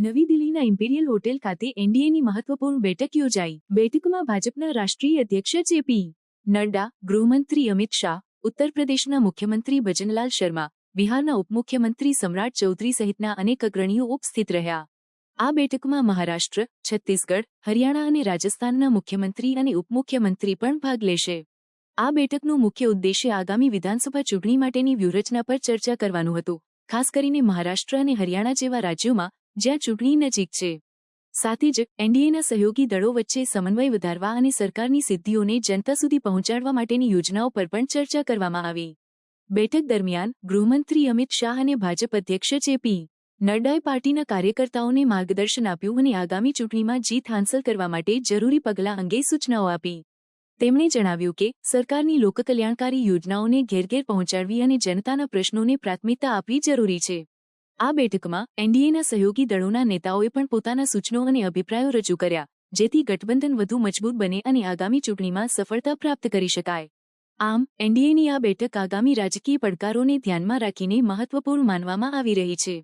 નવી દિલ્હીના imperial hotel ખાતે એનડીએની મહત્વપૂર્ણ બેઠક યોજાઈ. બેઠકમાં ભાજપના રાષ્ટ્રીય અધ્યક્ષ જેપી નડ્ડા, ગૃહમંત્રી અમિત શાહ, ઉત્તર પ્રદેશના મુખ્યમંત્રી ભજનલાલ શર્મા, બિહારના ઉપમુખ્યમંત્રી સમ્રાટ ચૌધરી સહિતના અનેક અગ્રણીઓ ઉપસ્થિત રહ્યા. આ બેઠકમાં મહારાષ્ટ્ર, છત્તીસગઢ, હરિયાણા અને રાજસ્થાનના મુખ્યમંત્રી અને ઉપમુખ્યમંત્રી પણ ભાગ લેશે. આ બેઠકનું મુખ્ય ઉદ્દેશ્ય આગામી વિધાનસભા ચૂંટણી માટેની વ્યૂહરચના પર ચર્ચા કરવાનું હતું, ખાસ કરીને મહારાષ્ટ્ર અને હરિયાણા જેવા રાજ્યોમાં જ્યાં ચૂંટણી નજીક છે. સાથે જ એનડીએના સહયોગી દળો વચ્ચે સમન્વય વધારવા અને સરકારની સિદ્ધિઓને જનતા સુધી પહોંચાડવા માટેની યોજનાઓ પર પણ ચર્ચા કરવામાં આવી. બેઠક દરમિયાન ગૃહમંત્રી અમિત શાહ અને ભાજપ અધ્યક્ષ જેપી નડ્ડાએ પાર્ટીના કાર્યકર્તાઓને માર્ગદર્શન આપ્યું અને આગામી ચૂંટણીમાં જીત હાંસલ કરવા માટે જરૂરી પગલાં અંગે સૂચનાઓ આપી. તેમણે જણાવ્યું કે સરકારની લોકકલ્યાણકારી યોજનાઓને ઘેર ઘેર પહોંચાડવી અને જનતાના પ્રશ્નોને પ્રાથમિકતા આપવી જરૂરી છે. આ બેઠકમાં એનડીએના સહયોગી દળોના નેતાઓએ પણ પોતાના સૂચનો અને અભિપ્રાયો રજૂ કર્યા, જેથી ગઠબંધન વધુ મજબૂત બને અને આગામી ચૂંટણીમાં સફળતા પ્રાપ્ત કરી શકાય. આમ, એનડીએની આ બેઠક આગામી રાજકીય પડકારોને ધ્યાનમાં રાખીને મહત્વપૂર્ણ માનવામાં આવી રહી છે.